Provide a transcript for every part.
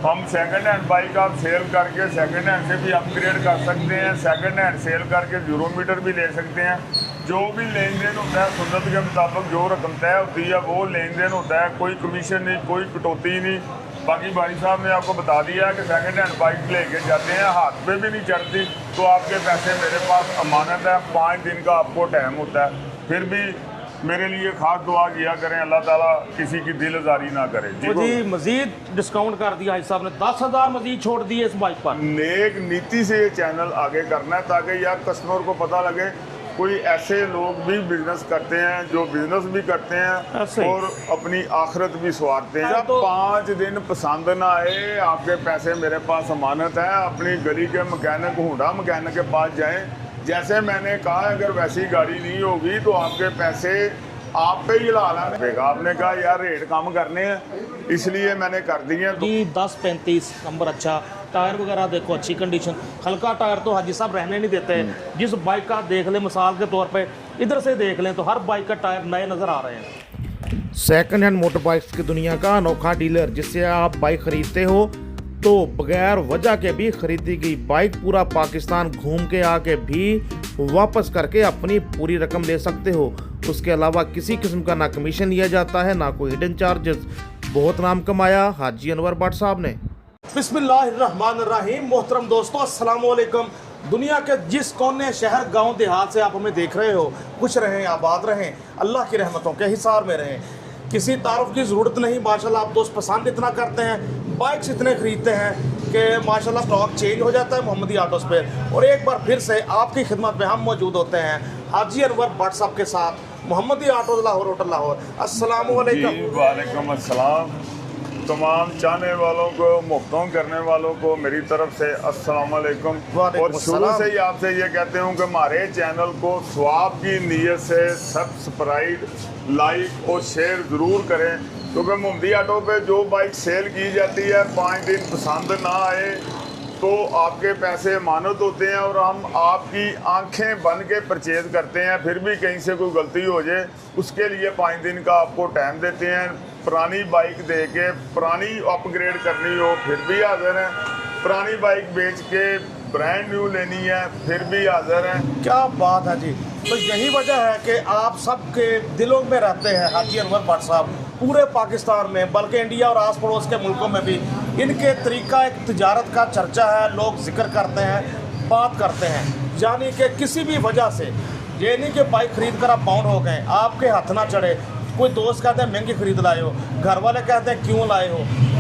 हम second hand bike आप cell करके सेकंड हैंड से भी अपग्रेड कर सकते हैं, सेकंड हैंड सेल करके 0 मीटर भी ले सकते हैं। जो भी लेन देन होता है सुन्नत के मुताबिक जो रकम तय होती है वो लेन देन होता है, कोई कमीशन नहीं, कोई कटौती नहीं। बाकी भाई साहब ने आपको बता दिया कि सेकंड हैंड बाइक लेके जाते हैं, हाथ पे भी नहीं चढ़ती, तो आपके पैसे मेरे पास अमानत है। 5 दिन का आपको टाइम होता है। फिर भी मेरे लिए खास दुआ किया करें, अल्लाह ताला किसी की दिल आजारी ना करे। जी मजीद डिस्काउंट कर दिया हाजी साहब ने, 10,000 मजीद छोड़ दिए इस बाइक पर। नेक नीति से ये चैनल आगे करना है ताकि यार कस्टमर को पता लगे कोई ऐसे लोग भी बिजनेस करते हैं जो बिजनेस भी करते हैं और अपनी आखिरत भी संवारते हैं। जब 5 दिन पसंद ना आए, आपके पैसे मेरे पास अमानत है। अपनी गली के मैकेनिक हुंडा मैकेनिक के पास जाएं, जैसे मैंने कहा अगर वैसी गाड़ी नहीं होगी तो आपके पैसे आप पे ही लाना पड़ेगा। आपने कहा यार रेट कम करने हैं इसलिए मैंने कर दिए। तो 10-35 नंबर अच्छा, टायर वगैरह देखो अच्छी कंडीशन, हल्का टायर तो हाजी साहब रहने नहीं देते हैं। जिस बाइक का देख लें मिसाल के तौर पे इधर से देख लें तो हर बाइक का टायर नए नज़र आ रहे हैं। सेकंड हैंड मोटर बाइक्स की दुनिया का अनोखा डीलर, जिससे आप बाइक खरीदते हो तो बगैर वजह के भी खरीदी गई बाइक पूरा पाकिस्तान घूम के आके भी वापस करके अपनी पूरी रकम ले सकते हो। उसके अलावा किसी किस्म का ना कमीशन लिया जाता है ना कोई हिडन चार्जेस। बहुत नाम कमाया हाजी अनवर भट्ट साहब ने। बिस्मिल्लाहिर्रहमानिर्रहीम। मोहतरम दोस्तों अस्सलाम वालेकुम। दुनिया के जिस कोने शहर गांव देहात से आप हमें देख रहे हो, खुश रहें, आबाद रहें, अल्लाह की रहमतों के हिसार में रहें। किसी तारुफ की ज़रूरत नहीं, माशाल्लाह आप दोस्त पसंद इतना करते हैं, बाइक्स इतने ख़रीदते हैं कि माशाल्लाह स्टॉक चेंज हो जाता है मोहम्मदी ऑटोज़ पे। और एक बार फिर से आपकी खिदमत में हम मौजूद होते हैं हाजी अनवर भट्ट साहब के साथ, मोहम्मदी ऑटोज़ लाहौर होटल लाहौर। अस्सलाम वालेकुम। वालेकुम अस्सलाम। तमाम चाहने वालों को, मुफ्तों करने वालों को मेरी तरफ से अस्सलाम वालेकुम। और शुरू से ही आपसे ये कहते हूँ कि हमारे चैनल को स्वाब की नीयत से सब्सक्राइब, लाइक और शेयर ज़रूर करें, क्योंकि मोहम्मदी ऑटो पे जो बाइक सेल की जाती है 5 दिन पसंद ना आए तो आपके पैसे अमानत होते हैं और हम आपकी आंखें बन के परचेज करते हैं। फिर भी कहीं से कोई गलती हो जाए उसके लिए 5 दिन का आपको टाइम देते हैं। पुरानी बाइक दे के पुरानी अपग्रेड करनी हो फिर भी हाजिर हैं, पुरानी बाइक बेच के ब्रांड न्यू लेनी है फिर भी हाजिर हैं। क्या बात है जी। तो यही वजह है कि आप सबके दिलों में रहते हैं हाजी अनवर भट्ट साहब, पूरे पाकिस्तान में बल्कि इंडिया और आस पड़ोस के मुल्कों में भी इनके तरीका एक तिजारत का चर्चा है। लोग जिक्र करते हैं, बात करते हैं, यानी कि किसी भी वजह से ये नहीं कि बाइक खरीद कर आप बाउंड हो गए, आपके हाथ ना चढ़े। कोई दोस्त कहते हैं महंगी खरीद लाए हो, घर वाले कहते हैं क्यों लाए हो,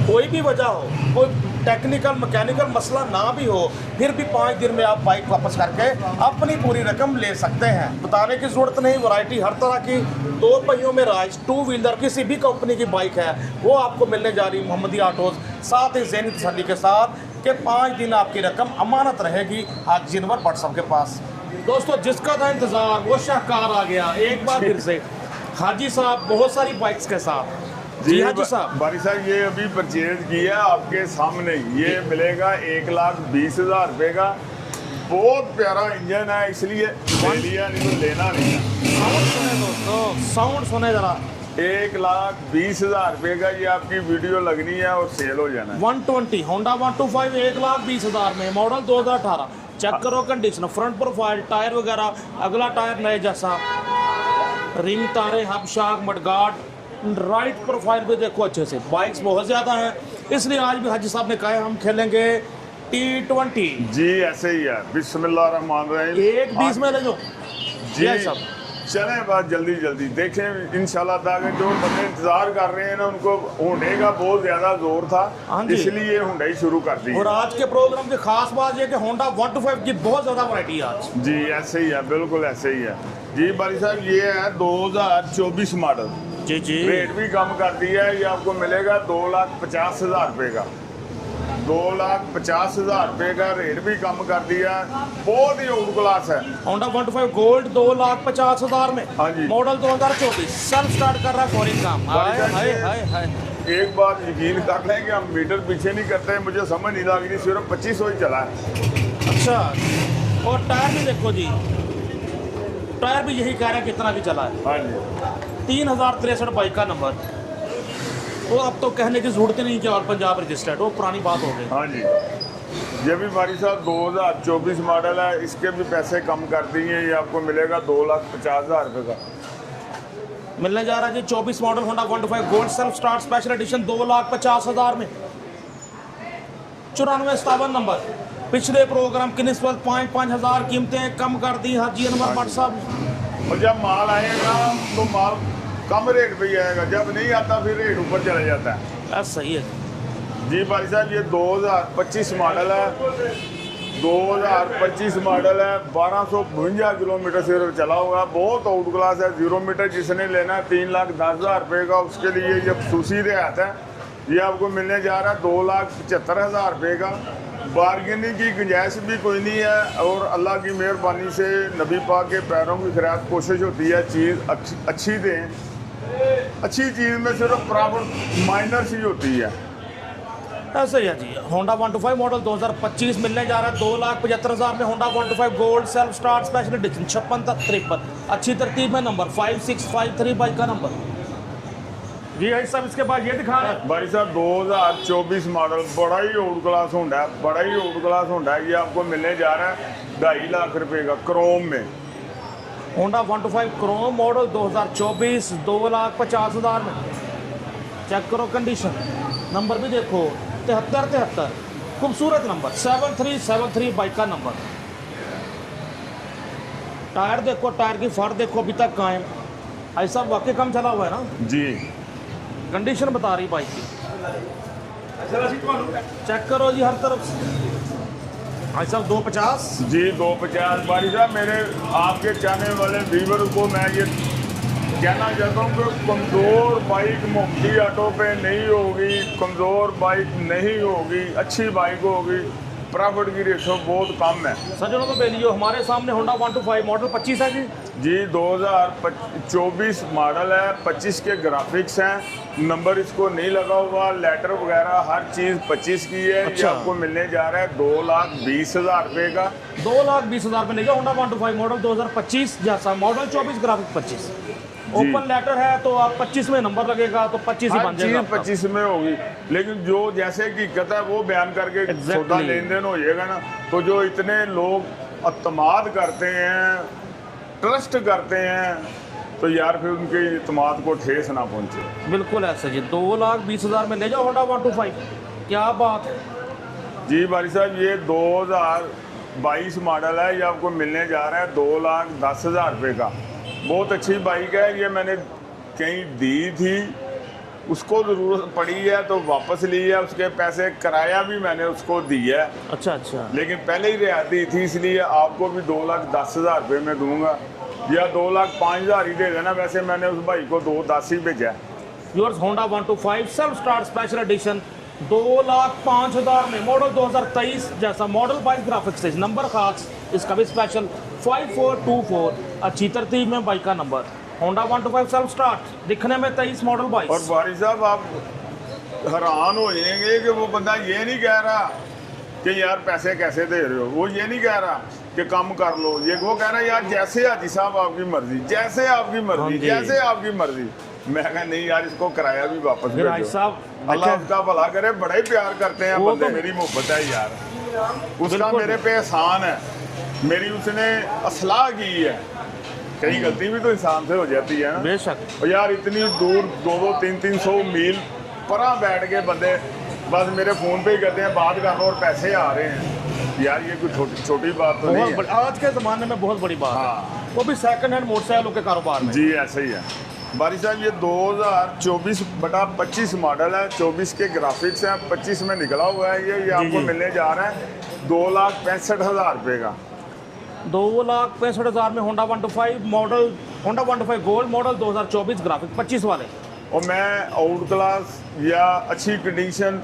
कोई भी वजह हो, कोई टेक्निकल मैकेनिकल मसला ना भी हो, फिर भी 5 दिन में आप बाइक वापस करके अपनी पूरी रकम ले सकते हैं। बताने की ज़रूरत नहीं, वैरायटी हर तरह की 2 पहियों में राइज 2 व्हीलर किसी भी कंपनी की बाइक है वो आपको मिलने जा रही मोहम्मदी ऑटोज़। साथ ही ज़हनी तसल्ली के साथ कि 5 दिन आपकी रकम अमानत रहेगी हाजी अनवर भट्ट साहब के पास। दोस्तों जिसका था इंतज़ार वो शाहकार आ गया एक बार फिर से हाजी साहब बहुत सारी बाइक्स के साथ। जी हाजी साहब। बारी साहब ये अभी परचेज किया आपके सामने, ये मिलेगा 1,20,000 रुपये का। बहुत प्यारा इंजन है इसलिए ले लिया, नहीं तो लेना नहीं है। साउंड सुने दोस्तों, साउंड सुने जरा। 1,20,000 रुपये का ये आपकी वीडियो लगनी है और सेल हो जाना है। 120 होंडा 125 1,20,000 में, मॉडल 2018। चेक करो कंडीशन, फ्रंट प्रोफाइल, टायर वगैरह, अगला टायर नए जैसा, रिंग तारे, हब शाक, मडगार्ड, राइट प्रोफाइल पे देखो अच्छे से। बाइक्स बहुत ज़्यादा हैं इसलिए आज भी हाजी साहब ने कहा हम खेलेंगे T20। जी ऐसे ही है। बिस्मिल्लाहिर्रहमानिर्रहीम। 1:20 में ले लो जी सब। चलें बात जल्दी जल्दी देखें इंशाल्लाह ताकि जो बंदे इंतजार कर रहे हैं ना उनको हुंडे का बहुत ज़्यादा जोर था, इसलिए हुंडा ही शुरू कर दी। और आज के प्रोग्राम की खास बात यह कि होंडा 125 की बहुत ज़्यादा वैरायटी है आज। जी ऐसे ही है, बिल्कुल ऐसे ही है। जी बारी साहब ये है 2024 मॉडल। जी जी। रेट भी कम कर दिया है, ये आपको मिलेगा 2,50,000 रुपये का। 2,50,000 रुपये का रेट भी कम कर दिया है, बहुत ही ओल्ड क्लास है। होंडा 125 गोल्ड 2,50,000 में। हाँ जी। मॉडल 2024 सेल्फ स्टार्ट कर रहा है फॉरिन काम। हाय हाय हाय हाय। एक बात यकीन कर लें कि हम मीटर पीछे नहीं करते, मुझे समझ नहीं लग रही, सिर्फ 2500 ही चला है। अच्छा, और टायर भी देखो जी, टायर भी यही कह रहा है कितना भी चला है। हाँ जी। 3063 बाइक का नंबर। वो अब तो कहने की जरूरत ही नहीं कि और पंजाब रजिस्टर्ड, वो पुरानी बात हो गई। हाँ जी, ये भी भाई साहब 2024 मॉडल है, इसके भी पैसे कम कर दिए, ये आपको मिलेगा 2,50,000 रुपये का मिलने जा रहा है जी। 24 model Honda 125 gold self start special edition 2,50,000 में। 9457 नंबर। पिछले प्रोग्राम की निस्बत 5-5 हज़ार कीमतें कम कर दी हाजी अनवर भट्ट साहब। और जब माल आएगा तो माल कम रेट पे ही आएगा, जब नहीं आता फिर रेट ऊपर चला जाता है। बस सही है जी भाई साहब, ये 2025 मॉडल है, 2025 मॉडल है, 1252 किलोमीटर से चला हुआ, बहुत आउट क्लास है। 0 मीटर जिसने लेना है 3,10,000 रुपये का, उसके लिए ये खसूसी रियायत है। ये आपको मिलने जा रहा है 2,75,000 रुपये का। बारगेनिंग की गुंजाइश भी कोई नहीं है, और अल्लाह की मेहरबानी से नबी पाक के पैरों की खैरात कोशिश होती है चीज़ अच्छी दें। अच्छी चीज़ में सिर्फ प्रॉफिट माइनर सी होती है। ऐसे ही है जी। होंडा 125 मॉडल 2025 मिलने जा रहा है 2,75,000 में। Honda 125 gold self start special edition 5653 अच्छी तरतीब में नंबर 5653 बाइक का नंबर जी भाई साहब। इसके बाद ये दिखा रहे हैं भाई साहब 2024 मॉडल, बड़ा ही आउट क्लास होंडा है, बड़ा ही आउट क्लास होंडा है। ये आपको मिलने जा रहा है 2.5 लाख रुपये का क्रोम में। होंडा 125 क्रोम मॉडल 2024 2,50,000 में। चेक करो कंडीशन, नंबर भी देखो 7373, खूबसूरत नंबर 7373 बाइक का नंबर। टायर देखो, टायर की फर देखो अभी तक कायम। ऐसा वाकई कम चला हुआ है ना जी। कंडीशन बता रही बाइक की। चेक करो जी हर तरफ से। भाई साहब 250 जी 250। भाई साहब मेरे आपके चाहने वाले व्यूवर को मैं ये कहना चाहता हूँ कि कमज़ोर बाइक मोहम्मदी ऑटो पे नहीं होगी, कमज़ोर बाइक नहीं होगी, अच्छी बाइक होगी। प्रॉफिट की रेशो बहुत कम है। सज्जनों को बेलियो हमारे सामने होंडा 125 मॉडल 25 है जी। जी 2024 मॉडल है, 25 के ग्राफिक्स हैं, नंबर इसको नहीं लगा हुआ, लेटर वगैरह हर चीज़ 25 की है। अच्छा। ये आपको मिलने जा रहा है 2,20,000 रुपये का। 2,20,000 में लेगा। होंडा 125 मॉडल 2025 जैसा मॉडल 24 ग्राफिक 25 ओपन लेटर है तो आप 25 में नंबर लगेगा तो 25 ही बन जाएगा। 25 में होगी, लेकिन जो जैसे कि कहता है वो बयान करके सौदा लेन देन हो जाएगा ना। तो जो इतने लोग अतमाद करते हैं, ट्रस्ट करते हैं, तो यार फिर उनके इतमाद को ठेस ना पहुंचे। बिल्कुल ऐसा जी। 2,20,000 में ले जाओ होंडा 125, क्या बात है जी भाई साहब। ये 2022 मॉडल है, ये आपको मिलने जा रहा है 2,10,000 रुपये का। बहुत अच्छी बाइक है। ये मैंने कहीं दी थी, उसको ज़रूरत पड़ी है तो वापस ली है, उसके पैसे किराया भी मैंने उसको दिया है। अच्छा अच्छा। लेकिन पहले ही रियायत दी थी, इसलिए आपको भी 2,10,000 रुपये में दूंगा, या 2,05,000 ही दे देना। वैसे मैंने उस भाई को 2,10 ही भेजा है। Yours Honda 125 self start special edition 2,05,000 में। मॉडल 2023 जैसा, मॉडल 22 ग्राफिक्स है, नंबर खास इसका भी स्पेशल 5424 अच्छी तरतीब में बाइक का नंबर। होंडा 125 सेल्फ स्टार्ट, दिखने में 23 मॉडल 22। और भाई साहब आप हैरान हो जाएंगे कि वो बंदा ये नहीं कह रहा कि यार पैसे कैसे दे रहे हो, वो ये नहीं कह रहा कि कम कर लो, ये वो कह रहा है यार जैसे हाजी साहब आपकी मर्जी, जैसे आपकी मर्जी, जैसे आपकी मर्जी। मैं कहा नहीं यार, इसको किराया भी वापस भेजो, अल्लाह उसका भला करे। बड़ा ही प्यार करते हैं बंदे, मेरी मोहब्बत है यार, उसका मेरे पे एहसान है, मेरी उसने असलाह की है। कई गलती भी तो इंसान से हो जाती है ना, बेशक। और यार इतनी दूर 200-300 मील परा बैठ के बंदे बस मेरे फ़ोन पे ही कहते हैं बात कर लो और पैसे आ रहे हैं। यार ये कोई छोटी बात तो नहीं है। आज के ज़माने में बहुत बड़ी बात है, वो भी सेकंड हैंड मोटरसाइकिलों के कारोबार में। जी ऐसा ही है बारी साहब। ये 2024/25 मॉडल है, 24 के ग्राफिक्स हैं, 25 में निकला हुआ है। ये आपको मिलने जा रहा है 2,65,000 रुपये का। 2,65,000 में Honda 125 model, Honda 125 gold model 2024 graphic 25 वाले। और मैं आउट क्लास या अच्छी कंडीशन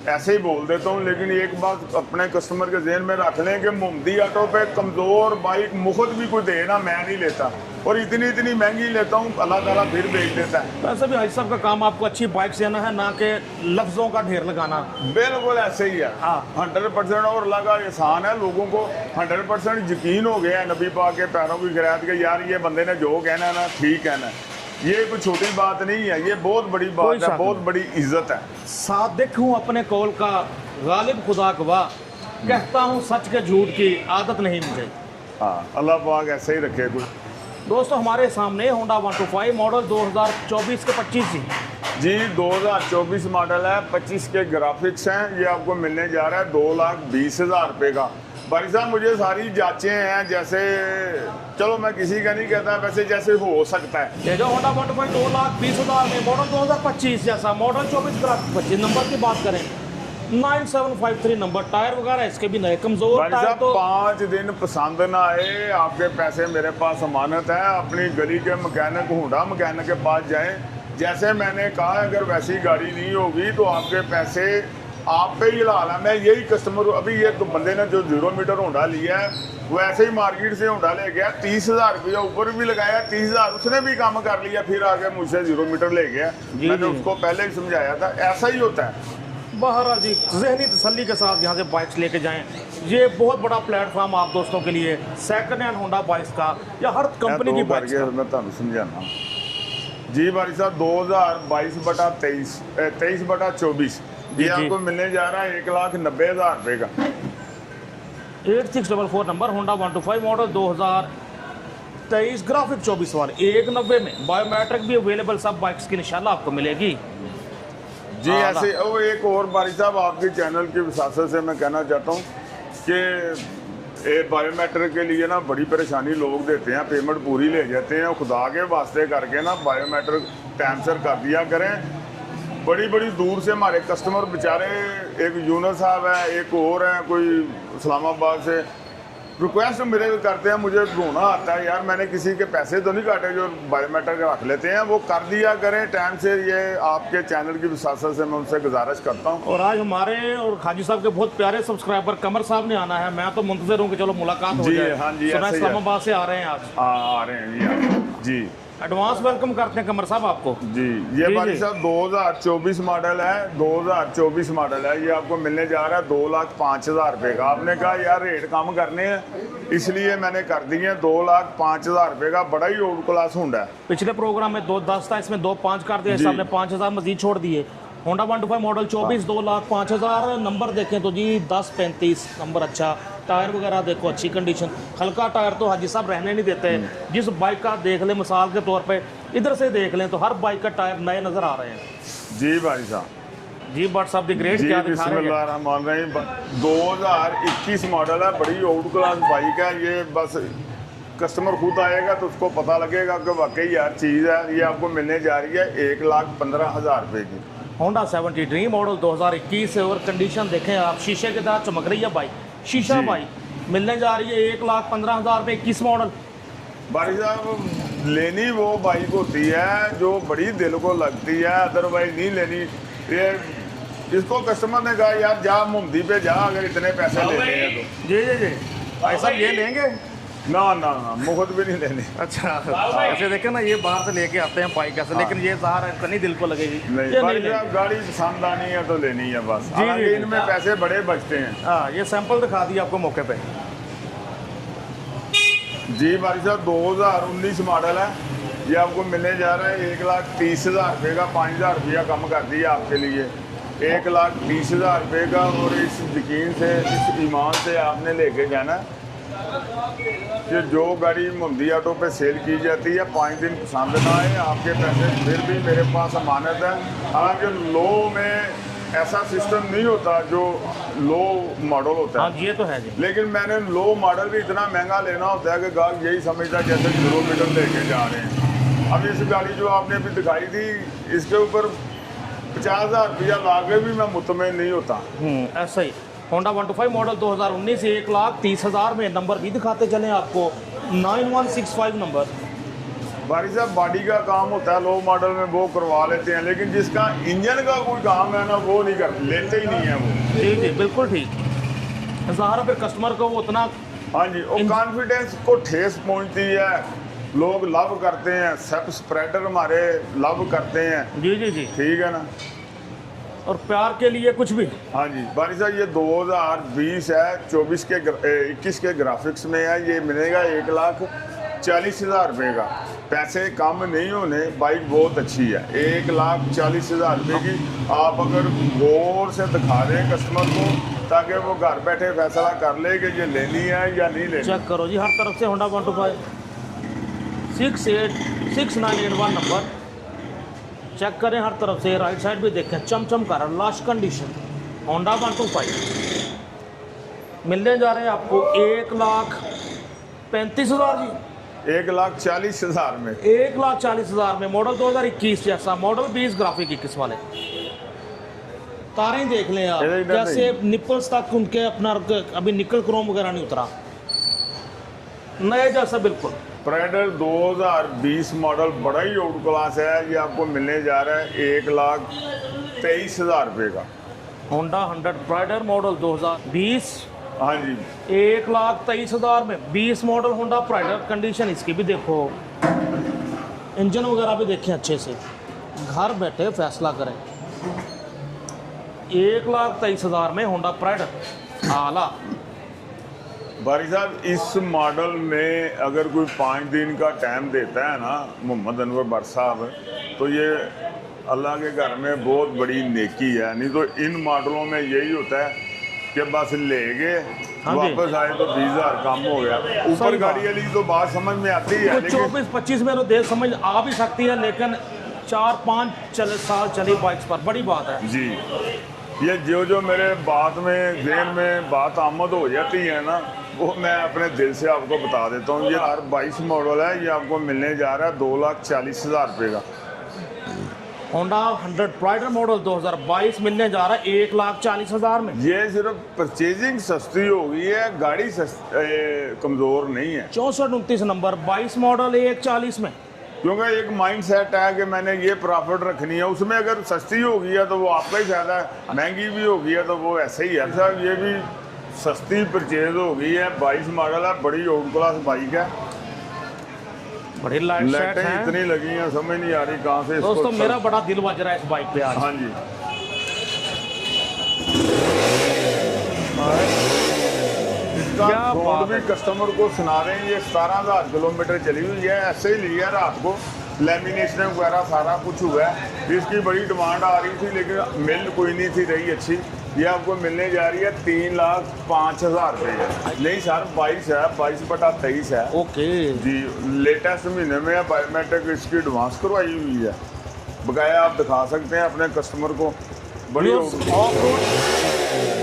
ऐसे ही बोल देता हूँ, लेकिन एक बात अपने कस्टमर के जहन में रख लें कि मोहम्मदी ऑटो पे कमज़ोर बाइक मुफ्त भी कोई देना, मैं नहीं लेता, और इतनी महंगी लेता हूँ, अल्लाह ताला फिर बेच देता है। वैसे भी भाई साहब का काम आपको अच्छी बाइक से आना है, ना कि लफ्ज़ों का ढेर लगाना। बिल्कुल ऐसे ही है। 100%। और लगा एहसान है, लोगों को 100% यकीन हो गया है नबी पाक के पैरों की खैरात के, यार ये बंदे ने जो कहना है ना ठीक कहना है। ये कोई छोटी बात नहीं है, ये बहुत बड़ी कोई बात है, शक बहुत नहीं। बड़ी इज्जत है। सादिक हूँ अपने कौल का, गालिब खुदा गवाह, कहता हूँ सच के झूठ की आदत नहीं मुझे। हाँ, अल्लाह पाक ऐसे ही रखे कुछ। दोस्तों हमारे सामने होंडा 125 मॉडल 2024 के 25 ही। जी 2024 मॉडल है, 25 के ग्राफिक्स हैं। ये आपको मिलने जा रहा है 2,20,000 रुपये का। भाई साहब मुझे सारी जांचें हैं, जैसे चलो मैं किसी का नहीं कहता, वैसे जैसे हो सकता है। ये जो होंडा 125 2,20,000 में मॉडल 2025 जैसा मॉडल 24 ग्राफिक्स 25 नंबर की बात करें 9753 नंबर, टायर वगैरह इसके भी नए कमजोर भाई टायर साहब तो 5 दिन पसंद ना आए, आपके पैसे मेरे पास अमानत है। अपनी गली के मैकेनिक होंडा मैकेनिक के पास जाएं, जैसे मैंने कहा अगर वैसी गाड़ी नहीं होगी तो आपके पैसे आप पे ही लाल है। मैं यही कस्टमर, अभी ये तो बंदे ने जो 0 मीटर होंडा लिया है वो ऐसे ही मार्केट से होंडा ले गया, 30,000 रुपया ऊपर भी लगाया, 30,000 उसने भी काम कर लिया, फिर आगे मुझसे 0 मीटर ले गया। मैंने उसको पहले ही समझाया था, ऐसा ही होता है। बहरहाल जी जहनी तसल्ली के साथ यहाँ से बाइक्स लेके जाएं। ये बहुत बड़ा प्लेटफॉर्म आप दोस्तों के लिए सेकंड हैंड होंडा बाइक्स का या हर कंपनी की बाइक्स का। मैं तुम्हें समझाना जी भाई साहब 2022/23 23/24 ये आपको मिलने जा रहा है 1,90,000 रुपये का। 8644 नंबर होंडा 125 मॉडल 2023 ग्राफिक 24 वाले 190 में बायोमेट्रिक भी अवेलेबल सब बाइक्स की इंशाल्लाह आपको मिलेगी। जी ऐसे वो एक और बारी साहब आपके चैनल की विसासत से मैं कहना चाहता हूँ कि बायोमेट्रिक के लिए ना बड़ी परेशानी लोग देते हैं, पेमेंट पूरी ले जाते हैं। खुदा के वास्ते करके ना बायोमेट्रिक टाइम सर कर दिया करें। बड़ी बड़ी दूर से हमारे कस्टमर बेचारे, एक यूनुस साहब है, एक और हैं कोई इस्लामाबाद से, रिक्वेस्ट मेरे करते हैं, मुझे रोना आता है यार मैंने किसी के पैसे तो नहीं काटे जो बायोमेट्रिक रख लेते हैं, वो कर दिया करें टाइम से। ये आपके चैनल की विसासत से मैं उनसे गुजारिश करता हूँ। और आज हमारे और हाजी साहब के बहुत प्यारे सब्सक्राइबर कमर साहब ने आना है, मैं तो मुंतजर हूँ कि चलो मुलाकात हो जाए। हाँ जी, सुना इस्लामाबाद से आ रहे हैं आज। आ रहे हैं जी। एडवांस वेलकम करते हैं कमर साहब आपको। जी ये भाई साहब 2024 मॉडल है, 2024 मॉडल है। ये आपको मिलने जा रहा है 2,05,000 रुपये का। आपने कहा यार रेट कम करने हैं, इसलिए मैंने कर दिए हैं 2,05,000 रुपये का। बड़ा ही ओल्ड क्लास होंडा है। पिछले प्रोग्राम में 2,10 था, इसमें 2,5 कर दिए साहब ने, 5,000 मजीद छोड़ दिए। होंडा 125 मॉडल 24 2,05,000 नंबर देखें तो जी 1035 नंबर, अच्छा टायर वगैरह देखो अच्छी कंडीशन। हल्का टायर तो हाजी साहब रहने नहीं देते। जिस बाइक का देख लें मिसाल के तौर पे इधर से देख लें तो हर बाइक का टायर नए नज़र आ रहे हैं। जी भाई साहब जी बट साहब दी ग्रेड क्या दिखा रहे हैं। 2021 मॉडल है, बड़ी ओल्ड क्लास बाइक है ये। बस कस्टमर खुद आएगा तो उसको पता लगेगा कि वाकई यार चीज़ है। ये आपको मिलने जा रही है 1,15,000 रुपये की। होंडा 70 ड्रीम मॉडल 2021 और कंडीशन देखें आप, शीशे के साथ चमक रही है बाइक, शीशा बाइक मिलने जा रही है 1,15,000 रुपये। 21 मॉडल भाई साहब लेनी वो बाइक होती है जो बड़ी दिल को लगती है, अदरवाइज नहीं लेनी। ये इसको कस्टमर ने कहा यार जा मुंदी पे जा, अगर इतने पैसे लेने हैं तो। जी जी जी भाई साहब ये लेंगे ना ना ना मुफ्त भी नहीं लेने। अच्छा ऐसे देखें ना, ये बाहर से लेके आते हैं बाइक ऐसे, लेकिन ये ज़ाहिर है इतनी दिल को लगेगी नहीं। भाई साहब गाड़ी पसंद आनी है तो लेनी है बस। हालांकि इनमें पैसे बड़े बचते हैं। हाँ ये सैंपल दिखा दिया आपको मौके पे। जी भाई साहब 2019 मॉडल है। ये आपको मिलने जा रहा है 1,30,000 रुपये का। 5,000 रुपया कम कर दिया आपके लिए, 1,30,000 रुपये का। और इस यकीन से, इस ईमान से आपने लेके जाना कि जो गाड़ी मुंदी ऑटो पे सेल की जाती है 5 दिन पसंद ना आए, आपके पैसे फिर भी मेरे पास अमानत है। हालांकि लो में ऐसा सिस्टम नहीं होता जो लो मॉडल होता है। हाँ ये तो है जी। लेकिन मैंने लो मॉडल भी इतना महंगा लेना होता है कि गाहक यही समझता है जैसे 0 मीटर लेके जा रहे हैं। अब इस गाड़ी जो आपने अभी दिखाई थी इसके ऊपर 50,000 रुपया ला के भी मैं मुतमईन नहीं होता। ऐसा ही होंडा 125 मॉडल 2019 1,30,000 में नंबर भी दिखाते चलें आपको 9165 नंबर। भाई साहब बॉडी का काम होता है लो मॉडल में, वो करवा लेते हैं, लेकिन जिसका इंजन का कोई काम है ना वो नहीं कर लेते ही नहीं है वो। जी जी बिल्कुल ठीक। ज़ाहिर फिर कस्टमर को वो उतना, हाँ जी, वो कॉन्फिडेंस को ठेस पहुंचती है, लोग लव करते हैं, सब स्प्रेडर हमारे लव करते हैं। जी जी जी ठीक है ना। और प्यार के लिए कुछ भी। हाँ जी बारी साहब ये 2020 है, 21 के ग्राफिक्स में है। ये मिलेगा 1,40,000 रुपये का। पैसे कम नहीं होने, बाइक बहुत अच्छी है। 1,40,000 रुपये की आप अगर गौर से दिखा दें कस्टमर को, ताकि वो घर बैठे फैसला कर ले कि ये लेनी है या नहीं लेनी। चेक करो जी, हर तरफ से होंडा 125 686981 नंबर चेक करें, हर तरफ से। राइट साइड भी देखें, चमचम कर रहा, लास्ट कंडीशन होंडा 125 मिलने जा रहे हैं आपको 1,35,000 जी, 1,40,000 में। 1,40,000 में। मॉडल 2021 जैसा, मॉडल 20 ग्राफिक 21 वाले। तारें देख लें आप, इधर जैसे निपल्स तक उनके अपना अभी निकल क्रोम वगैरह नहीं उतरा, नए जैसा बिल्कुल। प्राइडर 2020 मॉडल बड़ा ही आउट क्लास है। ये आपको मिलने जा रहा है 1,23,000 रुपये का। होंडा 100 प्राइडर मॉडल 2020 हाँ जी, 1,23,000 में 20 मॉडल होंडा प्राइडर। कंडीशन इसकी भी देखो, इंजन वगैरह भी देखें अच्छे से, घर बैठे फैसला करें। 1,23,000 में होंडा प्राइडर आला। बारी साहब, इस मॉडल में अगर कोई 5 दिन का टाइम देता है ना मोहम्मद अनवर भट्ट साहब, तो ये अल्लाह के घर में बहुत बड़ी नेकी है। नहीं तो इन मॉडलों में यही होता है कि बस ले गए, हाँ वापस आए तो 20,000 कम हो गया। ऊपर गाड़ी वाली तो बात समझ में आती है, लेकिन 24-25 में तो देर समझ आ भी सकती है, लेकिन 4-5 साल चली बाइक्स पर, बड़ी बात है जी। ये जो मेरे बात में ज़हन में बात आमद हो जाती है ना, वो मैं अपने दिल से आपको बता देता हूँ। ये 2022 मॉडल है, ये आपको मिलने जा रहा है 2,40,000 रुपये का। होंडा 100 प्राइडर मॉडल 2022 मिलने जा रहा है 1,40,000 में। ये सिर्फ परचेजिंग सस्ती हो गई है, गाड़ी कमज़ोर नहीं है। 6429 नंबर 22 मॉडल 1,40,000 में। क्योंकि एक माइंड सेट है कि मैंने ये प्रॉफिट रखनी है, उसमें अगर सस्ती हो गई है तो वो आपका ही फायदा है, महंगी भी हो गई है तो वो ऐसे ही है। साहब ये भी सस्ती परचेज हो गई है, 22 मॉडल है, बड़ी आउट क्लास बाइक है। बड़ी लाइटें इतनी लगी हैं, समझ नहीं आ रही कहाँ से इसको। दोस्तों मेरा बड़ा दिल बज रहा है इस बाइक पे आज। हाँ जी, क्या बात भी कस्टमर को सुना रहे हैं। ये 17,000 किलोमीटर चली हुई है, ऐसे ही ली है रात को, लेमिनेशन वगैरह सारा कुछ हुआ है। इसकी बड़ी डिमांड आ रही थी, लेकिन मिल कोई नहीं थी रही अच्छी। ये आपको मिलने जा रही है 3,05,000 रुपये है। नहीं सर, 22 है, 22/23 है। ओके जी, लेटेस्ट महीने में है, बायोमेट्रिक इसकी एडवांस करवाई हुई है। बकाया आप दिखा सकते हैं अपने कस्टमर को। बड़ी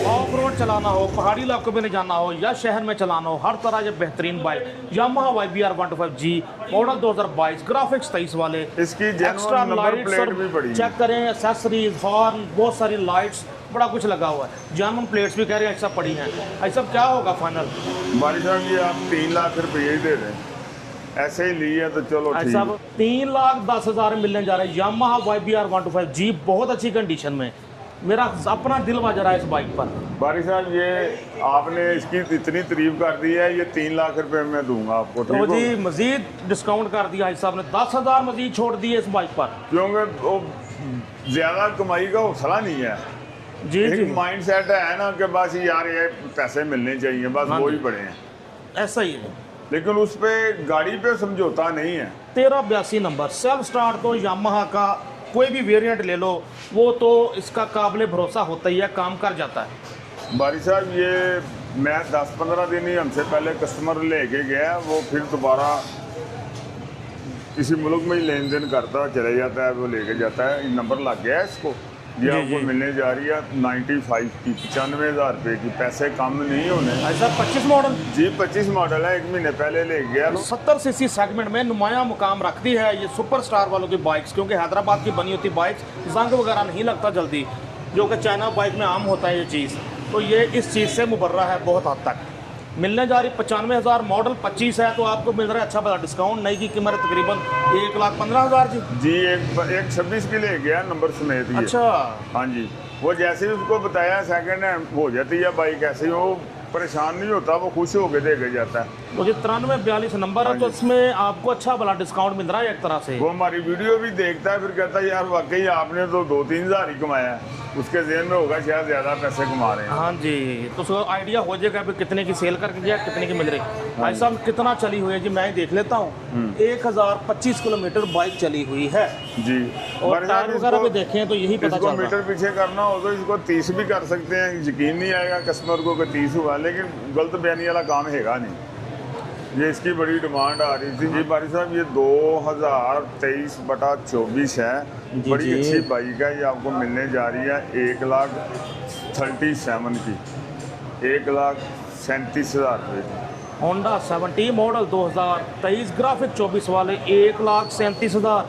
ऑफ रोड चलाना हो, पहाड़ी इलाकों में ले जाना हो या शहर में चलाना हो, हर तरह ये बेहतरीन bike Yamaha YBR 125G model 2022 graphics 23 वाले। इसकी एक्स्ट्रा नंबर प्लेट भी पड़ी है। चेक करें, एक्सेसरीज, हॉर्न, बहुत सारी लाइट्स, बड़ा कुछ लगा हुआ है। जर्मन प्लेट्स भी कह रहे हैं ऐसा पड़ी हैं। ऐसा क्या होगा फाइनल? बारिश साहब, ये आप 3 लाख रुपये ही दे दें, ऐसे ही लिए तो चलो ठीक। 3,10,000 मिलने जा रहा है यामाहा YBR 125G, बहुत अच्छी कंडीशन में। मेरा अपना दिल बज रहा है इस बाइक पर। बारिश साहब, ये आपने इसकी इतनी तारीफ कर दी है, ये 3 लाख रुपए में दूंगा आपको। तो जी मजीद डिस्काउंट कर दिया इस साहब ने, 10,000 मजीद छोड़ दिए इस बाइक पर, क्योंकि वो ज़्यादा कमाई का हौसला नहीं है। जी जी, एक माइंड सेट है ना कि बस यार ये पैसे मिलने चाहिए, बस वो ही बड़े हैं, ऐसा ही है। लेकिन उस पे गाड़ी पे समझौता नहीं है। 1382 नंबर सेल्फ स्टार्ट, तो यामाहा का कोई भी वेरिएंट ले लो, वो तो इसका काबिल भरोसा होता ही है, काम कर जाता है। बारिश साहब, ये मैं 10-15 दिन ही हमसे पहले कस्टमर लेके गया, वो फिर दोबारा इसी मुल्क में ही लेन देन करता चले जाता है, वो लेके जाता है। नंबर लग गया है इसको। ये आपको मिलने जा रही है 95 की, 95,000 रुपये की। पैसे कम नहीं होने। ऐसा 25 मॉडल जी, 25 मॉडल है, 1 महीने पहले ले गया। 70 सीसी सेगमेंट में नुमाया मुकाम रखती है ये सुपर स्टार वालों की बाइक्स, क्योंकि हैदराबाद की बनी होती बाइक्स जंग वगैरह नहीं लगता जल्दी, जो कि चाइना बाइक में आम होता है ये चीज़। तो ये इस चीज़ से मुबर्रा है बहुत हद तक। मिलने जा रही 95,000, मॉडल 25 है, तो आपको मिल रहा है अच्छा बड़ा डिस्काउंट। नई की कीमत तकरीबन 1,15,000 जी। जी, एक 26 की ले गया नंबर समेत। अच्छा, हाँ जी, वो जैसे ही उसको बताया सेकंड हैंड हो जाती है बाइक, ऐसे ही वो परेशान नहीं होता, वो खुश होकर दे के जाता है। तो ये 9342 नंबर है, तो इसमें आपको अच्छा बड़ा डिस्काउंट मिल रहा है एक तरह से। वो हमारी वीडियो भी देखता है, फिर कहता है यार वाकई आपने तो 2-3 हज़ार ही कमाया है। उसके जेहन में होगा शायद ज़्यादा पैसे कमा रहे हैं। हाँ जी, तो उसको आइडिया हो जाएगा अभी कितने की सेल करके गया, कितने की मिल रही। भाई साहब कितना चली हुई है जी, मैं ही देख लेता हूँ। 1025 किलोमीटर बाइक चली हुई है जी। और टायर वगैरह भी देखें तो यही पता चल रहा है। मीटर पीछे करना हो तो इसको 30 भी कर सकते हैं, यकीन नहीं आएगा कस्टमर को कि 30 हुआ, लेकिन गलत बयानी वाला काम हैगा नहीं। ये इसकी बड़ी डिमांड आ रही थी जी। बारी साहब ये 2023/24 है, बड़ी अच्छी बाइक है। ये आपको मिलने जा रही है 1,37,000 की, 1,37,000 रुपये की। होंडा 70 मॉडल 2023 ग्राफिक 24 वाले 1,37,000।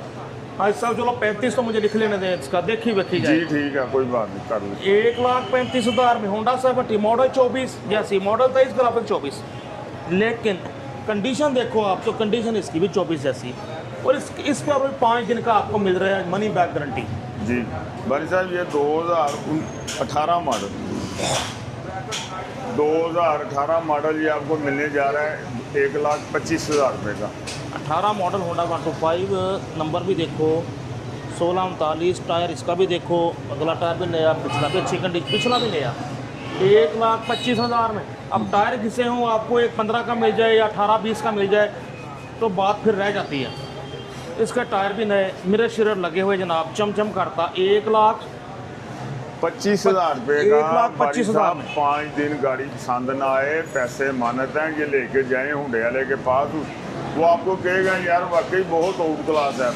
भाई साहब चलो 35 तो मुझे लिख लेने दें, इसका देखी वेखी जाए। जी ठीक है, कोई बात नहीं, कर लो। 1,35,000 में होंडा 70 मॉडल 24 जैसी, मॉडल 23 ग्राफिक 24। लेकिन कंडीशन देखो आप, तो कंडीशन इसकी भी 24 जैसी, और इस पर अभी 5 दिन का आपको मिल रहा है मनी बैक गारंटी। जी भाई साहब ये 2018 मॉडल, 2018 मॉडल ये आपको मिलने जा रहा है 1,25,000 रुपये का। 18 मॉडल होंडा 125, नंबर भी देखो 1639, टायर इसका भी देखो, अगला टायर भी नया, पिछला भी अच्छी कंडीशन, पिछला भी नया। 1,25,000 में अब टायर घिसे हों, आपको एक 15 का मिल जाए या 18-20 का मिल जाए तो बात फिर रह जाती है। इसके टायर भी नए, मिरर शिरर लगे हुए जनाब, चमचम करता। 1,25,000 रुपये का। 1,25,000 में 5 दिन गाड़ी पसंद ना आए, पैसे मानत हैं, ये लेके जाएं हुंडे वाले के पास, वो आपको कहेगा यार वाकई बहुत आउट क्लास है।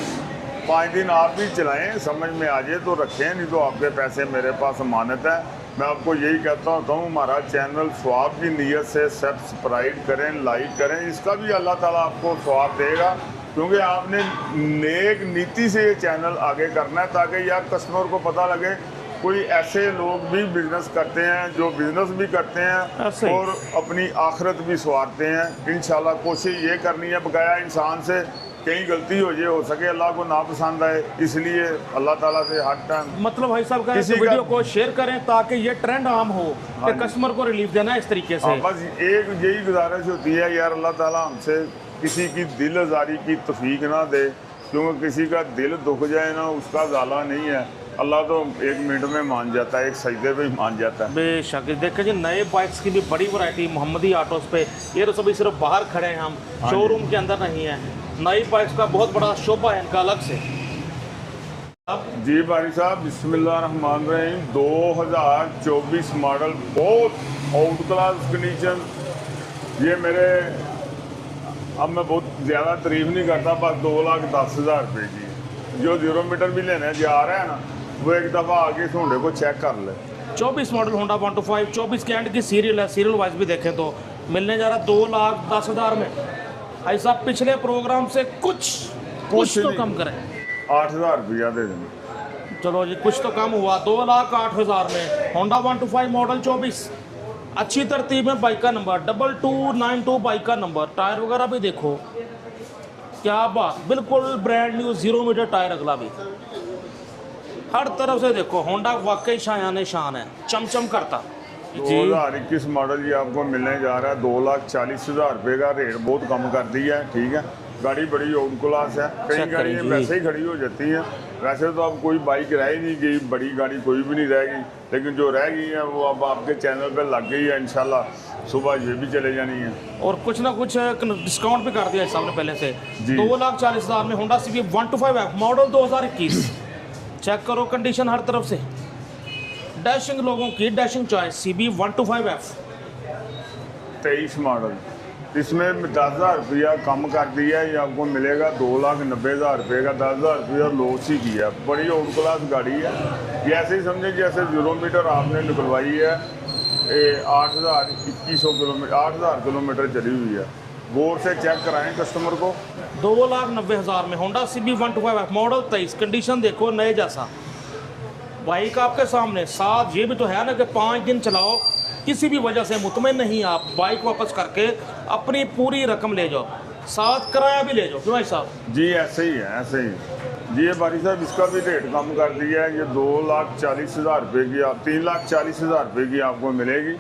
5 दिन आप भी चलाएं, समझ में आ जाए तो रखें, नहीं तो आपके पैसे मेरे पास अमानत है। मैं आपको यही कहता हूँ हमारा चैनल स्वाब की नीयत से सब्सक्राइब करें, लाइक करें, इसका भी अल्लाह ताला आपको स्वाब देगा, क्योंकि आपने नेक नीति से ये चैनल आगे करना है, ताकि यार कस्टमर को पता लगे कोई ऐसे लोग भी बिजनेस करते हैं जो बिजनेस भी करते हैं और अपनी आखिरत भी संवारते हैं। इंशाल्लाह कोशिश ये करनी है बकाया इंसान से कहीं गलती हो जाए, हो सके अल्लाह को ना पसंद आए, इसलिए अल्लाह ताला से हर टाइम मतलब भाई साहब का वीडियो को शेयर करें ताकि ये ट्रेंड आम हो कि कस्टमर को रिलीफ देना है इस तरीके से। बस एक यही गुजारिश होती है यार, अल्लाह ताला हमसे किसी की दिल आज़ारी की तौफीक ना दे, क्योंकि किसी का दिल दुख जाए ना उसका ज़ाला नहीं है, अल्लाह तो 1 मिनट में मान जाता है, एक सजदे पे ही मान जाता है। बेशक देखें जी, नए बाइक्स की भी बड़ी वैरायटी मोहम्मदी ऑटोस पे, ये तो सभी सिर्फ बाहर खड़े हैं, हम शोरूम के अंदर नहीं है। नई बाइक्स का बहुत बड़ा शोभा है इनका अलग से। अब जी बारी साहब बिस्मिल्लाहिर्रहमानिर्रहीम, 2024 मॉडल, बहुत आउट क्लास कंडीशन। ये मेरे, अब मैं बहुत ज़्यादा तारीफ नहीं करता, बस 2,10,000 रुपये की, जो 0 मीटर भी लेने जा रहा है ना वो एक दफ़ा आगे इस होंडे को चेक कर ले। 24 मॉडल होंडा 125, 24 के एंड की सीरियल है, सीरियल वाइज भी देखें तो मिलने जा रहा 2,10,000 में। ऐसा पिछले प्रोग्राम से कुछ तो कम करें, 8,000 रुपया दे दें। चलो जी कुछ तो कम हुआ, 2,08,000 में होंडा 125 मॉडल 24, अच्छी तरतीब में, बाइक का नंबर 2292 बाइक का नंबर, टायर वगैरह भी देखो क्या बात, बिल्कुल ब्रांड न्यू 0 मीटर टायर, अगला भी हर तरफ से देखो, होंडा वाकई शायान शान है, चमचम करता। 2021 मॉडल ये आपको मिलने जा रहा है 2,40,000 रुपये का, रेट बहुत कम कर दिया है, ठीक है। गाड़ी बड़ी आउट क्लास है, कई गाड़ियाँ वैसे ही खड़ी हो जाती हैं, वैसे तो अब कोई बाइक रह ही नहीं गई, बड़ी गाड़ी कोई भी नहीं रहेगी, लेकिन जो रह गई है वो अब आपके चैनल पर लग गई है, इंशाल्लाह सुबह ये भी चले जानी है, और कुछ ना कुछ डिस्काउंट भी कर दिया इस सामने पहले से। 2,40,000 में होंडा CB 125 मॉडल 2021, चेक करो कंडीशन हर तरफ से, डैशिंग लोगों की dashing choice, CB 125F 23 model, इसमें 10,000 रुपया कम कर दिया है, ये आपको मिलेगा 2,90,000 रुपये का, 10,000 रुपया लॉस ही किया। बड़ी आउट क्लास गाड़ी है, ये ऐसे ही समझे जैसे 0 मीटर आपने निकलवाई है, 8,2100 किलोमीटर, 8,000 किलोमीटर चली हुई है। गौर से चेक कराएं कस्टमर को। 2,90,000 में Honda CB 125F model 23, condition देखो नए जैसा, बाइक आपके सामने। साथ ये भी तो है ना कि 5 दिन चलाओ, किसी भी वजह से मुतमईन नहीं आप, बाइक वापस करके अपनी पूरी रकम ले जाओ, साथ किराया भी ले जाओ, क्यों भाई साहब? जी ऐसे ही है, ऐसे ही जी। ये बारी साहब इसका भी रेट कम कर दिया है, ये 2,40,000 रुपये की, आप 3,40,000 रुपये की आपको मिलेगी।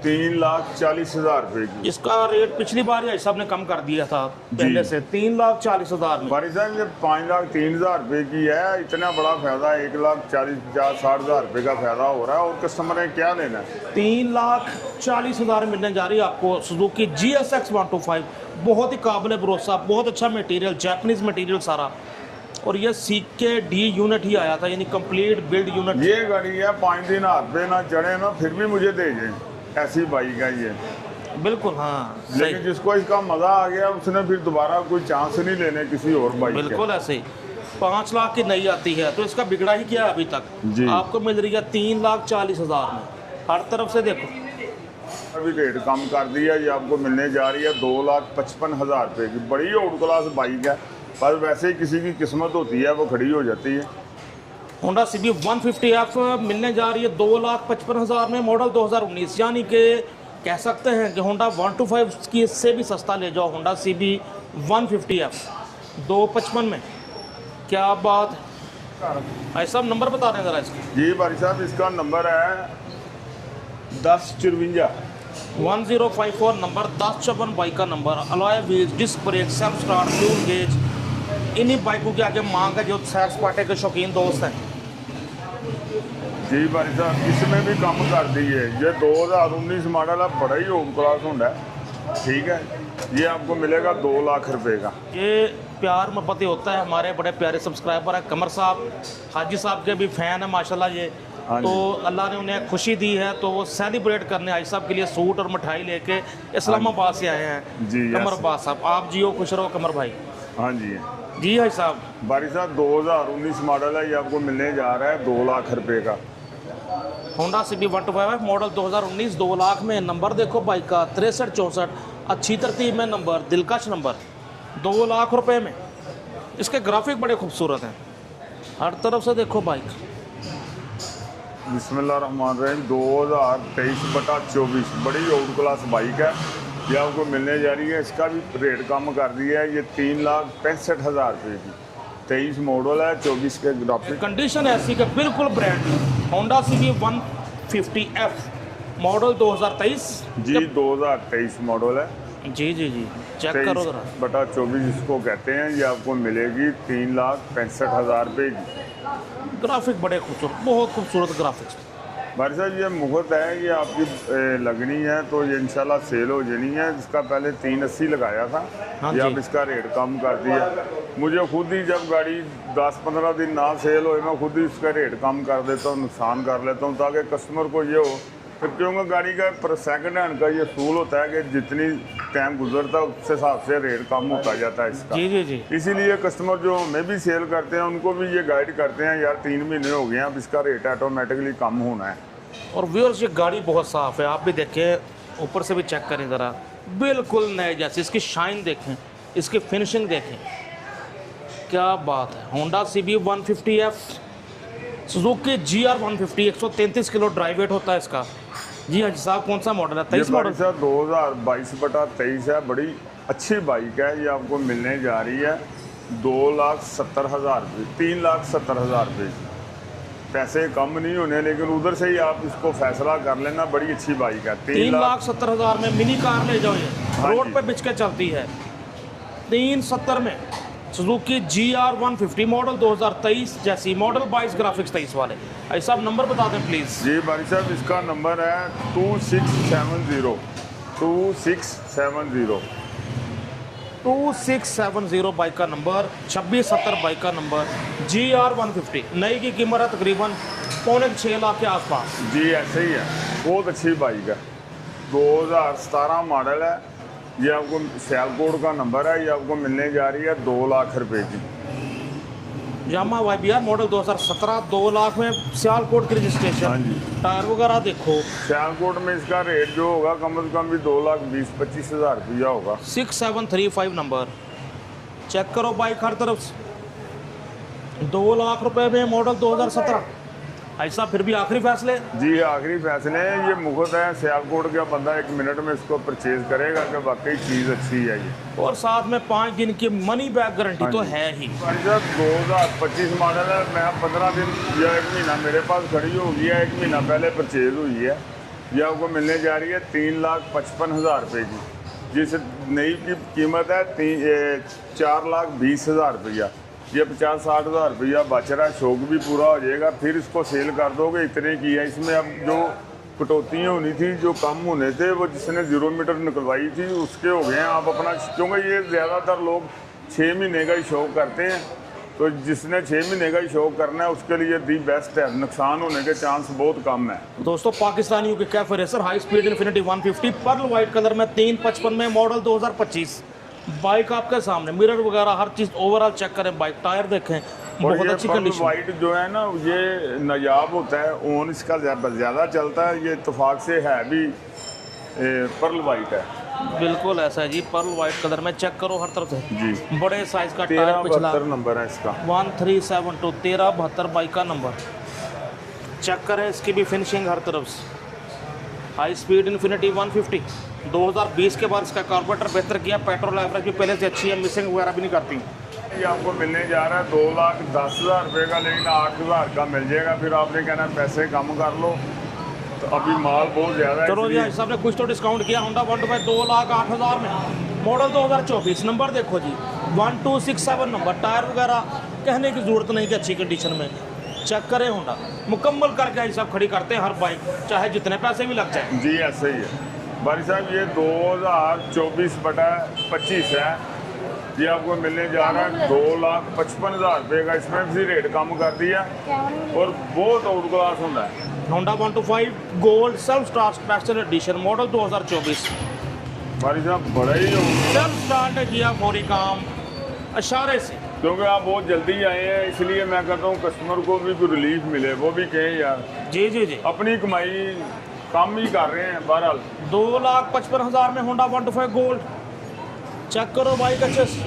3,40,000 रुपए की। इसका रेट पिछली बार भाई साहब ने कम कर दिया था पहले से 3,40,000 में। भाई साहब ये 5,03,000 रुपए की है, इतना बड़ा फायदा 1,40,50,60,000 रुपए का फायदा हो रहा है और कस्टमर ने क्या लेना है। 3,40,000 मिलने जा रही है आपको सुजुकी GSX 125। बहुत ही काबिल भरोसा, बहुत अच्छा मटेरियल, जापानीज मटेरियल सारा, और ये CKD यूनिट ही आया था, यानी कंप्लीट बिल्ड यूनिट। ये गाड़ी है 5 दिन हाथ पे ना चढ़े ना फिर भी मुझे दे जाए, ऐसी बाइक है ये। बिल्कुल हाँ लेकिन सही, जिसको इसका मजा आ गया उसने फिर दोबारा कोई चांस नहीं लेने किसी और बाइक के। बिल्कुल ऐसे ही। 5 लाख की नई आती है तो इसका बिगड़ा ही क्या है अभी तक। जी। आपको मिल रही है 3,40,000 में, हर तरफ से देखो। अभी रेट कम कर दिया, ये आपको मिलने जा रही है 2,55,000 रुपए की। बड़ी आउट क्लास बाइक है, पर वैसे ही किसी की किस्मत होती है वो खड़ी हो जाती है। होंडा CB 150F मिलने जा रही है 2,55,000 में, मॉडल 2019, यानी कि कह सकते हैं कि होंडा 125 की इससे भी सस्ता ले जाओ। होंडा CB 150F 2,55 में, क्या बात है। भाई साहब नंबर बता दें ज़रा इसके। जी भाई साहब इसका नंबर है 1054। 1054 नंबर, 1054 बाइक का number. Alloy wheels, disc brake, self start, fuel gauge, इन्हीं बाइकों के आगे मांग है जो सैर सपाटे के शौकीन दोस्त हैं। जी भाई साहब इसमें भी कम कर दी है, ये 2019 मॉडल है, बड़ा ही होम क्लास होंडा है, ठीक है। ये आपको मिलेगा 2 लाख रुपए का। ये प्यार मोहब्बत होता है, हमारे बड़े प्यारे सब्सक्राइबर हैं कमर साहब, हाजी साहब के भी फ़ैन हैं माशाल्लाह ये। हाँ तो अल्लाह ने उन्हें खुशी दी है तो वो सेलिब्रेट करने हाजी साहब के लिए सूट और मिठाई लेके इस्लामाबाद से आए हैं। जी, कमर यस। अब्बास साहब, आप जियो खुश रहो कमर भाई। हाँ जी जी हाजी साहब। भाई साहब 2019 मॉडल है, ये आपको मिलने जा रहा है 2 लाख रुपए का। होंडा CB 125 मॉडल 2019, 2 लाख में। नंबर देखो बाइक का 6364, अच्छी तरतीब में नंबर, दिलकश नंबर, 2 लाख रुपए में। इसके ग्राफिक बड़े खूबसूरत हैं, हर तरफ से देखो बाइक। बिस्मिल्लाहिर्रहमानिर्रहीम 2023/24 बड़ी आउट क्लास बाइक है, ये आपको मिलने जा रही है। इसका भी रेट कम कर दिया है, ये 3,65,000 रुपये की। 23 मॉडल है, 24 के ग्राफिक। कंडीशन ऐसी कि बिल्कुल brand new. Honda CB 150F model 2023। जी 2023 मॉडल है, जी जी जी, चेक करो जरा। 23/24 इसको कहते हैं। ये आपको मिलेगी 3,65,000 रुपये की। ग्राफिक बड़े खूबसूरत, बहुत खूबसूरत ग्राफिक्स। भाई साहब ये मुहूर्त है, ये आपकी लगनी है तो ये इंशाल्लाह सेल हो जानी है। इसका पहले 380 लगाया था, हाँ ये जी। अब इसका रेट कम कर दिया। मुझे खुद ही जब गाड़ी 10-15 दिन ना सेल हो, मैं खुद ही इसका रेट कम कर देता हूँ, नुकसान कर लेता हूँ, ताकि कस्टमर को ये हो। फिर क्योंकि गाड़ी का पर सेकंड हैंड का ये सूल होता है कि जितनी टाइम गुजरता है उसके हिसाब से रेट कम होता जाता है इसका। जी जी जी। इसीलिए कस्टमर जो हमें भी सेल करते हैं उनको भी ये गाइड करते हैं, यार 3 महीने हो गए हैं, अब इसका रेट ऑटोमेटिकली कम होना है। और व्यूअर्स ये गाड़ी बहुत साफ़ है, आप भी देखें, ऊपर से भी चेक करें ज़रा, बिल्कुल नए जैसे। इसकी शाइन देखें, इसकी फिनिशिंग देखें, क्या बात है। Honda CB 150F, Suzuki GR 150, 133 kilo drive weight होता है इसका। जी हाँ जी साहब, कौन सा मॉडल है? 23 मॉडल। 2022/23 है, बड़ी अच्छी बाइक है। ये आपको मिलने जा रही है 2,70,000 रुपये, 3,70,000 रुपये। पैसे कम नहीं होने, लेकिन उधर से ही आप इसको फैसला कर लेना। बड़ी अच्छी बाइक है। 3,70,000 में मिनी कार ले जाओ, ये हाँ रोड जी। पे बिच के चलती है। 370 में सुजुकी GR 150 मॉडल 2023, जैसी मॉडल 22, ग्राफिक्स 23 वाले। ऐसा आप नंबर बता दें प्लीज़। जी भाई साहब इसका नंबर है 2670 2670। 2670 बाइक का नंबर, 2670 बाइक का नंबर, GR 150। नई की कीमत है तकरीबन 6.25 लाख के आसपास। जी ऐसे ही है, बहुत अच्छी बाइक है। 2017 मॉडल है, ये आपको सियालकोट का नंबर है। ये आपको मिलने जा रही है 2 लाख रुपए की। यामा YBR मॉडल 2017, 2 लाख में, सियालकोट की हाँ रजिस्ट्रेशन। जी। टायर वगैरह देखो। सियालकोट में इसका रेट जो होगा कम से कम भी 2,20,25,000 रुपया होगा। 6735 नंबर, चेक करो बाइक हर तरफ से। 2 लाख रुपए में मॉडल 2017। ऐसा फिर भी आखिरी फैसले। जी आखिरी फैसले हैं, ये मुफ्त है। सियालकोट का बंदा 1 मिनट में इसको परचेज करेगा कि वाकई चीज़ अच्छी है ये। और साथ में 5 दिन की मनी बैक गारंटी हाँ तो जी। है ही। भाई साहब 2025 मॉडल है, मैं 15 दिन या 1 महीना मेरे पास खड़ी होगी है, 1 महीना पहले परचेज हुई है। ये आपको मिलने जा रही है 3,55,000 रुपये की, जिस नई की कीमत है 4,20,000 रुपया। ये 50-60 हज़ार रुपया बच रहा है, शौक भी पूरा हो जाएगा, फिर इसको सेल कर दोगे इतने की है। इसमें अब जो कटौतियाँ होनी थी, जो कम होने थे, वो जिसने 0 मीटर निकलवाई थी उसके हो गए हैं। आप अपना, क्योंकि ये ज़्यादातर लोग 6 महीने का ही शौक करते हैं, तो जिसने 6 महीने का ही शौक करना है उसके लिए दी बेस्ट है, नुकसान होने के चांस बहुत कम है। दोस्तों पाकिस्तानियों के cafe racer high speed infinity 150 pearl white colour में 355 में मॉडल 2025 बाइक आपके सामने, मिरर वगैरह हर चीज़ ओवरऑल चेक करें, बाइक टायर देखें, बहुत अच्छी कंडीशन। वाइट जो है ना, ये नायाब होता है, ओन इसका ज़्यादा चलता है, ये इत्तेफाक से है भी पर्ल वाइट है। बिल्कुल ऐसा है जी, पर्ल वाइट कलर में चेक करो हर तरफ से जी। बड़े साइज का टायर, पिछला 1372 नंबर है इसका, 1372 1372 बाइक का नंबर। चेक करें इसकी भी फिनिशिंग हर तरफ से। हाई स्पीड इन्फिनिटी 150 2020 के बाद इसका कार्बोरेटर बेहतर किया, पेट्रोल एवरेज भी पहले से अच्छी है, मिसिंग वगैरह भी नहीं करती। ये आपको मिलने जा रहा है 2,10,000 रुपये का, लेकिन 8,000 का मिल जाएगा। फिर आपने कहना पैसे कम कर लो, तो अभी माल बहुत ज़्यादा है। चलो जी भाई साहब ने कुछ तो डिस्काउंट किया। होंडा 125 2,08,000 में मॉडल 2024, नंबर देखो जी 1267 नंबर, टायर वगैरह कहने की ज़रूरत नहीं कि अच्छी कंडीशन में। चेक करें, होंडा मुकम्मल करके भाई साहब खड़ी करते हैं हर बाइक, चाहे जितने पैसे भी लग जाए। जी ऐसे ही है भाई साहब। ये 2024/25 है, ये आपको मिलने जा रहा है 2,55,000 रुपये का। इसमें भी रेट कम कर दिया और बहुत आउट क्लास होता है। Honda 125 gold self start special edition model 2024 भाई साहब बड़ा ही सेल्फ स्टार्ट ने किया फौरी काम इशारे से, क्योंकि आप बहुत जल्दी आए हैं, इसलिए मैं कहता हूँ कस्टमर को भी कोई रिलीफ मिले, वो भी कहें यार जी जी जी अपनी कमाई कम ही कर रहे हैं। बहरहाल 2,55,000 में होंडा 125 गोल्ड। चेक करो बाइक अच्छे से,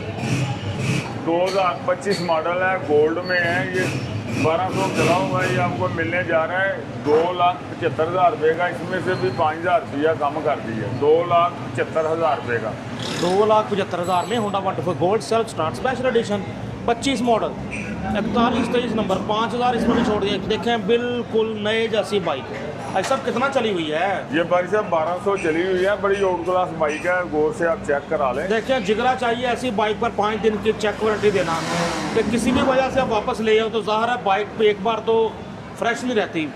2025 मॉडल है, गोल्ड में है, ये 1200 चला हुआ है। ये आपको मिलने जा रहा है 2,75,000 रुपये का। इसमें से भी 5,000 रुपया कम कर दिया, 2,75,000 रुपये का। 2,75,000 में Honda 125 gold self start special edition 25 model 41-23 number, 5,000 इसमें भी छोड़ दिया। देखें बिल्कुल नए जैसी बाइक, ऐसा कितना चली हुई है ये भाई साहब 1200 चली हुई है, बड़ी आउट क्लास बाइक है, गौर से आप चेक करा लें। देखें जिगरा चाहिए ऐसी बाइक पर 5 दिन की चेक वारंटी देना, कि किसी भी वजह से आप वापस ले आओ तो ज़ाहिर है बाइक पे एक बार तो फ्रेश नहीं रहती,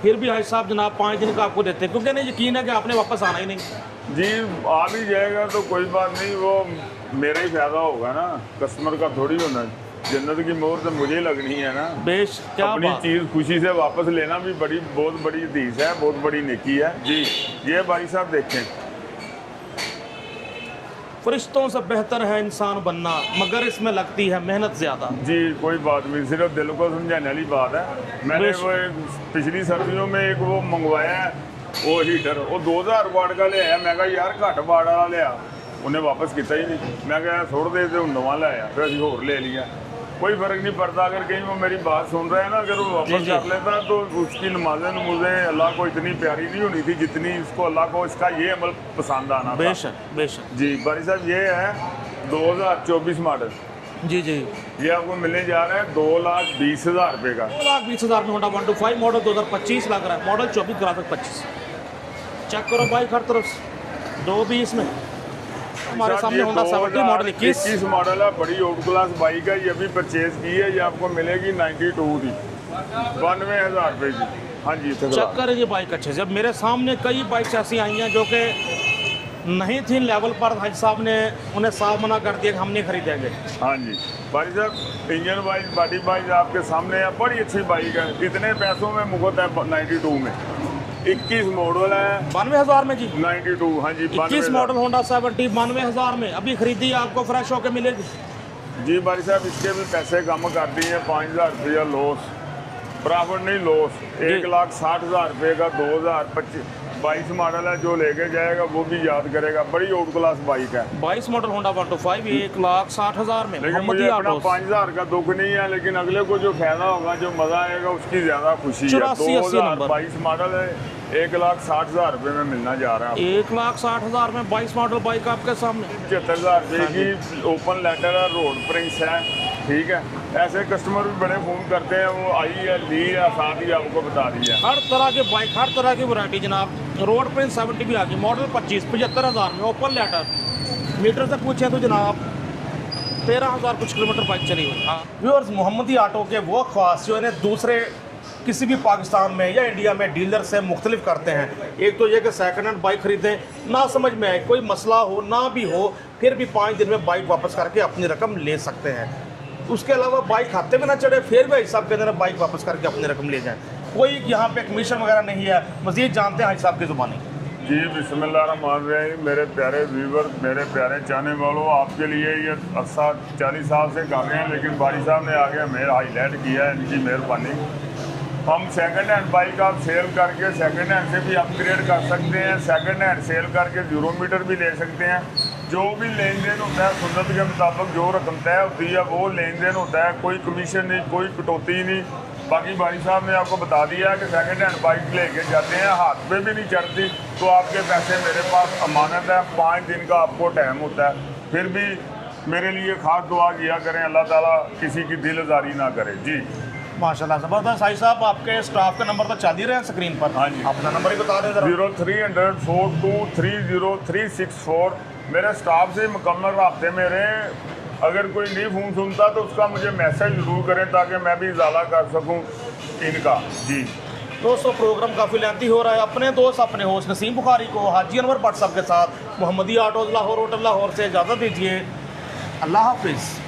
फिर भी भाई साहब जनाब 5 दिन का आपको देते हैं, क्योंकि नहीं यकीन है कि आपने वापस आना ही नहीं। जी आ भी जाएगा तो कोई बात नहीं, वो मेरा ही फायदा होगा ना, कस्टमर का थोड़ी होना। जन्नत की मोहर तो मुझे लगनी है ना, बेश क्या अपनी चीज़ खुशी से वापस लेना भी बहुत बड़ी हदीस है, बहुत बड़ी नेकी है। जी ये भाई साहब देखें, फरिश्तों से बेहतर है इंसान बनना, मगर इसमें लगती है मेहनत ज़्यादा। जी कोई बात नहीं, सिर्फ दिल को समझाने वाली बात है। मैंने वो एक पिछली सर्दियों में एक वो मंगवाया है, वो हीटर, वो 2,000 वाट का ले आया। मैं कहा यार घट वाट वाला लिया, उन्हें वापस किया ही नहीं। मैं कहा छोड़ दे, तो नवा लाया, फिर अभी होर ले लिया। कोई फ़र्क नहीं पड़ता, अगर कहीं वो मेरी बात सुन रहे हैं ना, अगर वो वापस कर लेता तो उसकी नमाज़ें अल्लाह को इतनी प्यारी नहीं होनी थी जितनी इसको अल्लाह को इसका ये अमल पसंद आना था। बेशक बेशक जी भाई साहब ये है 2024 मॉडल। जी जी ये आपको मिलने जा रहा है 2,20,000 रुपये का। 2,20,000 में होंडा 125 मॉडल 2025 लग रहा है, मॉडल 24 करा तक 25। चेक करो बाइक हर तरफ से 220 में। हमारे सामने होंडा 70 मॉडल 21 मॉडल है, बड़ी आउट क्लास बाइक है। ये अभी परचेज की है, ये आपको मिलेगी 92 की, 92,000 रुपये की। हाँ जी चेक करें ये बाइक अच्छे से। अब मेरे सामने कई बाइक्स ऐसी आई हैं जो कि नहीं थी लेवल पर, भाई साहब ने उन्हें साफ मना कर दिया कि हम नहीं खरीदेंगे। हाँ जी भाई साहब, इंजन वाइज बॉडी वाइज आपके सामने है, बड़ी अच्छी बाइक है। इतने पैसों में मुफ्त है 92 में। 21 मॉडल है 92,000 में जी, 92। हाँ जी 21 मॉडल होंडा 70 92,000 में अभी खरीदी, आपको फ्रेश होकर मिलेगी। जी भाई साहब, इसके भी पैसे कम कर दिए, 5,000 रुपया लॉस, प्रॉफिट नहीं लॉस। 1,60,000 रुपये का 2022 मॉडल है, जो लेके जाएगा वो भी याद करेगा। बड़ी आउट क्लास बाइक है। 22 मॉडल होंडा 125 1,60,000 में। लेकिन मुझे अपना 5,000 का दुख नहीं है, लेकिन अगले को जो फायदा होगा, जो मजा आएगा, उसकी ज्यादा खुशी है। 2022 मॉडल है, 1,60,000 रुपये में मिलना जा रहा है। 1,60,000 में 22 मॉडल बाइक आपके सामने। 75,000 रुपये की ओपन लेटर है, रोड प्रिंस है। ठीक है, ऐसे कस्टमर भी बड़े फ़ोन करते हैं, वो आई है, ली है, साथ ही आपको बता दी है। हर तरह के बाइक, हर तरह की वैरायटी जनाब। रोड पे 70 भी आ गई, मॉडल 25 75,000 में ओपन लेटर। मीटर तक पूछे तो जनाब 13,000 कुछ किलोमीटर बाइक चली हुई। हाँ व्यूअर्स, मोहम्मदी ऑटो के वो ख्वास जो इन्हें दूसरे किसी भी पाकिस्तान में या इंडिया में डीलर से मुख्तलिफ करते हैं। एक तो ये कि सेकंड हैंड बाइक खरीदें, ना समझ में आए, कोई मसला हो ना भी हो, फिर भी 5 दिन में बाइक वापस करके अपनी रकम ले सकते हैं। उसके अलावा बाइक खाते में ना चढ़े, फिर भी हिसाब के अंदर बाइक वापस करके अपनी रकम ले जाएं। कोई यहाँ पे कमीशन वगैरह नहीं है। मज़ीद जानते हैं हिसाब की ज़ुबानी। जी बिस्मिल्लाहिर्रहमानिर्रहीम। मेरे प्यारे व्यूवर, मेरे प्यारे चाहने वालों, आपके लिए ये अरसा 40 साल से कर रहे हैं, लेकिन बारी साहब ने आगे हमें हाईलाइट किया है, इनकी मेहरबानी। हम सेकंड हैंड बाइक आप सेल करके सेकंड हैंड से भी अपग्रेड कर सकते हैं, सेकंड हैंड सेल करके 0 मीटर भी ले सकते हैं। जो भी लेन देन होता है सुन्नत के मुताबिक जो रकम तय होती है वो लेन देन होता है, कोई कमीशन नहीं, कोई कटौती नहीं। बाकी भाई साहब ने आपको बता दिया है कि सेकंड हैंड बाइक लेके जाते हैं, हाथ पे भी नहीं चढ़ती, तो आपके पैसे मेरे पास अमानत है। 5 दिन का आपको टाइम होता है। फिर भी मेरे लिए खास दुआ किया करें, अल्लाह ताला किसी की दिल आज़ारी ना करे। जी माशाल्लाह ज़बरदस्त। साई साहब, आपके स्टाफ का नंबर तो चल ही रहे हैं स्क्रीन पर। हाँ जी, अपना नंबर ही बता दें ज़रा। 0300 4230364। मेरे स्टाफ से मुकम्मल राब्ते में रहें। अगर कोई नहीं फ़ोन सुनता तो उसका मुझे मैसेज ज़रूर करें ताकि मैं भी इजाला कर सकूं इनका। जी दोस्तों, प्रोग्राम काफ़ी लेंथी हो रहा है। अपने दोस्त, अपने होस्ट नसीम बुखारी को हाजी अनवर भट्ट साहब के साथ मोहम्मदी ऑटोज़ लाहौर होटल लाहौर से इजाज़त दीजिए। अल्लाह हाफिज़।